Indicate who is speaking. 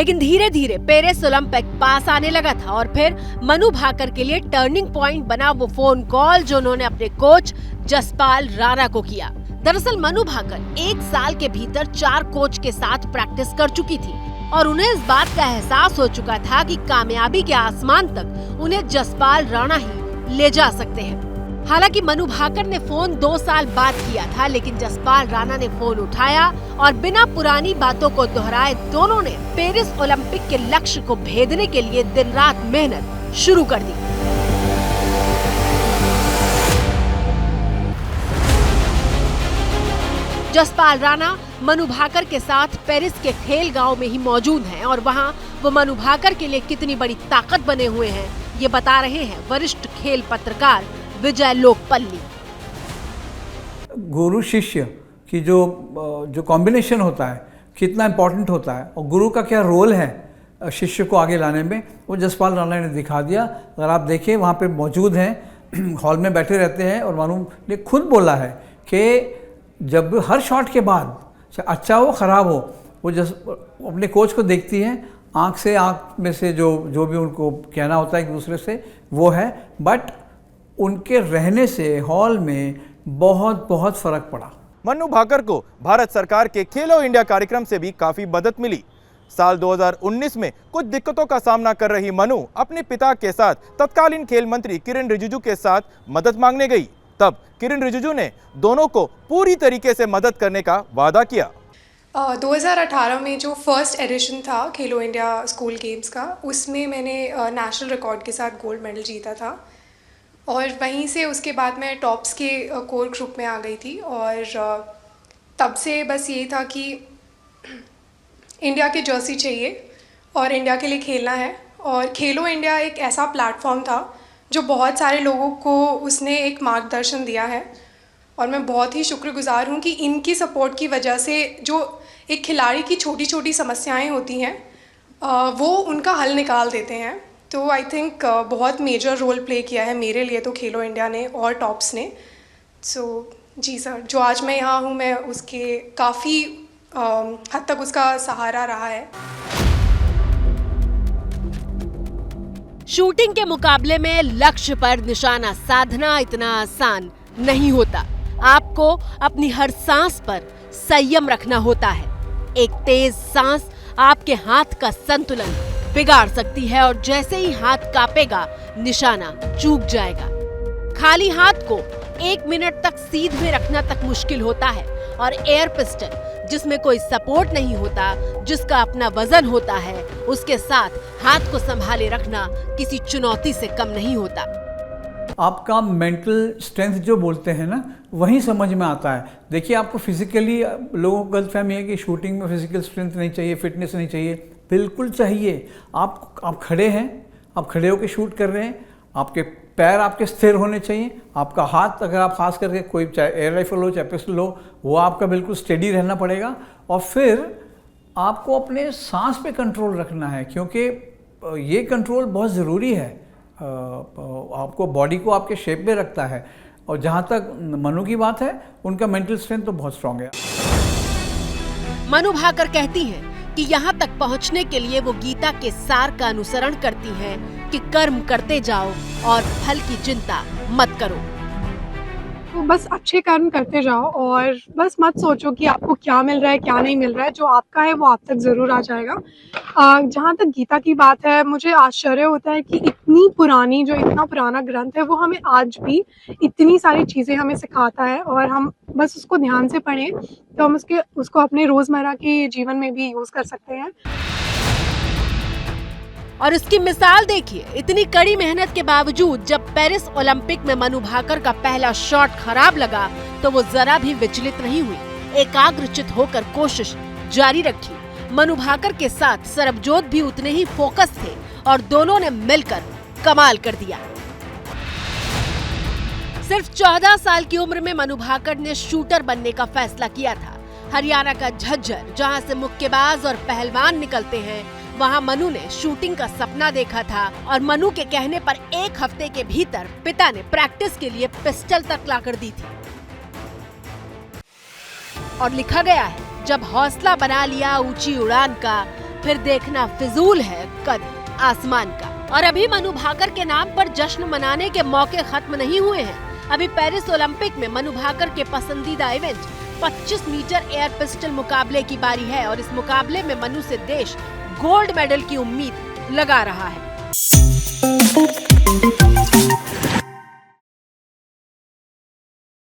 Speaker 1: लेकिन धीरे धीरे पेरिस ओलंपिक पास आने लगा था और फिर मनु भाकर के लिए टर्निंग पॉइंट बना वो फोन कॉल जो उन्होंने अपने कोच जसपाल राणा को किया। दरअसल मनु भाकर 1 साल के भीतर 4 कोच के साथ प्रैक्टिस कर चुकी थी और उन्हें इस बात का एहसास हो चुका था कि कामयाबी के आसमान तक उन्हें जसपाल राणा ही ले जा सकते हैं। हालांकि मनु भाकर ने फोन 2 साल बाद किया था, लेकिन जसपाल राणा ने फोन उठाया और बिना पुरानी बातों को दोहराए दोनों ने पेरिस ओलंपिक के लक्ष्य को भेदने के लिए दिन रात मेहनत शुरू कर दी। जसपाल राणा मनु भाकर के साथ पेरिस के खेल गांव में ही मौजूद हैं और वहां वो मनु भाकर के लिए कितनी बड़ी ताकत बने हुए हैं ये बता रहे हैं वरिष्ठ खेल पत्रकार विजय लोकपल्ली।
Speaker 2: गुरु शिष्य की जो कॉम्बिनेशन होता है कितना इम्पोर्टेंट होता है और गुरु का क्या रोल है शिष्य को आगे लाने में, वो जसपाल राणा ने दिखा दिया। अगर आप देखिए वहाँ पे मौजूद हैं, हॉल में बैठे रहते हैं और मनु ने खुद बोला है कि जब हर शॉट के बाद अच्छा हो ख़राब हो वो अपने कोच को देखती हैं, आँख से आँख में से जो भी उनको कहना होता है एक दूसरे से वो है, बट उनके रहने से हॉल में बहुत फर्क पड़ा।
Speaker 3: मनु भाकर को भारत सरकार के खेलो इंडिया कार्यक्रम से भी काफी मदद मिली। साल 2019 में कुछ दिक्कतों का सामना कर रही मनु अपने पिता के साथ तत्कालीन खेल मंत्री किरण रिजिजू के साथ मदद मांगने गई। तब किरण रिजिजू ने दोनों को पूरी तरीके से मदद करने का वादा किया।
Speaker 4: 2018 में जो फर्स्ट एडिशन था खेलो इंडिया स्कूल गेम्स का, उसमें मैंने नेशनल रिकॉर्ड के साथ गोल्ड मेडल जीता था और वहीं से उसके बाद मैं टॉप्स के कोर ग्रुप में आ गई थी और तब से बस ये था कि इंडिया की जर्सी चाहिए और इंडिया के लिए खेलना है। और खेलो इंडिया एक ऐसा प्लेटफॉर्म था जो बहुत सारे लोगों को उसने एक मार्गदर्शन दिया है और मैं बहुत ही शुक्रगुजार हूँ कि इनकी सपोर्ट की वजह से जो एक खिलाड़ी की छोटी छोटी समस्याएं होती हैं वो उनका हल निकाल देते हैं। तो आई थिंक बहुत मेजर रोल प्ले किया है मेरे लिए तो खेलो इंडिया ने और टॉप्स ने। सो जी सर, जो आज मैं यहाँ हूँ मैं उसके काफ़ी हद तक उसका सहारा रहा है।
Speaker 1: शूटिंग के मुकाबले में लक्ष्य पर निशाना साधना इतना आसान नहीं होता। आपको अपनी हर सांस पर संयम रखना होता है। एक तेज सांस आपके हाथ का संतुलन बिगाड़ सकती है और जैसे ही हाथ कांपेगा निशाना चूक जाएगा। खाली हाथ को 1 मिनट तक सीध में रखना तक मुश्किल होता है और एयर पिस्टल जिसमें कोई सपोर्ट नहीं होता, जिसका अपना वजन होता है, उसके साथ हाथ को संभाले रखना किसी चुनौती से कम नहीं होता।
Speaker 2: आपका मेंटल स्ट्रेंथ जो बोलते हैं ना वही समझ में आता है। देखिए आपको फिजिकली लोगों को गलतफहमी है कि शूटिंग में फिजिकल स्ट्रेंथ नहीं चाहिए, फिटनेस नहीं चाहिए, बिल्कुल चाहिए। आप खड़े हैं, आप खड़े होकर शूट कर रहे हैं, आपके पैर आपके स्थिर होने चाहिए, आपका हाथ अगर आप खास करके कोई चाहे एयर राइफल हो चाहे पिस्टल हो वो आपका बिल्कुल स्टेडी रहना पड़ेगा और फिर आपको अपने सांस पे कंट्रोल रखना है क्योंकि ये कंट्रोल बहुत ज़रूरी है। आपको बॉडी को आपके शेप में रखता है और जहाँ तक मनु की बात है उनका मेंटल स्ट्रेंथ तो बहुत स्ट्रांग है।
Speaker 1: मनु भाकर कहती हैं कि यहाँ तक पहुँचने के लिए वो गीता के सार का अनुसरण करती हैं कि कर्म करते जाओ और फल की चिंता मत करो।
Speaker 4: तो बस अच्छे कर्म करते जाओ और बस मत सोचो कि आपको क्या मिल रहा है क्या नहीं मिल रहा है। जो आपका है वो आप तक ज़रूर आ जाएगा। जहाँ तक गीता की बात है, मुझे आश्चर्य होता है कि इतना पुराना ग्रंथ है वो हमें आज भी इतनी सारी चीज़ें हमें सिखाता है और हम बस उसको ध्यान से पढ़ें तो हम उसको अपने रोज़मर्रा के जीवन में भी यूज़ कर सकते हैं।
Speaker 1: और इसकी मिसाल देखिए, इतनी कड़ी मेहनत के बावजूद जब पेरिस ओलंपिक में मनु भाकर का पहला शॉट खराब लगा तो वो जरा भी विचलित नहीं हुई। एकाग्रचित होकर कोशिश जारी रखी। मनु भाकर के साथ सरबजोत भी उतने ही फोकस थे और दोनों ने मिलकर कमाल कर दिया। सिर्फ 14 साल की उम्र में मनु भाकर ने शूटर बनने का फैसला किया था। हरियाणा का झज्जर, जहां से मुक्केबाज और पहलवान निकलते हैं, वहां मनु ने शूटिंग का सपना देखा था और मनु के कहने पर 1 हफ्ते के भीतर पिता ने प्रैक्टिस के लिए पिस्टल तक लाकर दी थी। और लिखा गया है, जब हौसला बना लिया ऊंची उड़ान का फिर देखना फिजूल है कद आसमान का। और अभी मनु भाकर के नाम पर जश्न मनाने के मौके खत्म नहीं हुए हैं। अभी पेरिस ओलंपिक में मनु भाकर के पसंदीदा इवेंट 25 मीटर एयर पिस्टल मुकाबले की बारी है और इस मुकाबले में मनु से देश गोल्ड मेडल की उम्मीद लगा रहा है।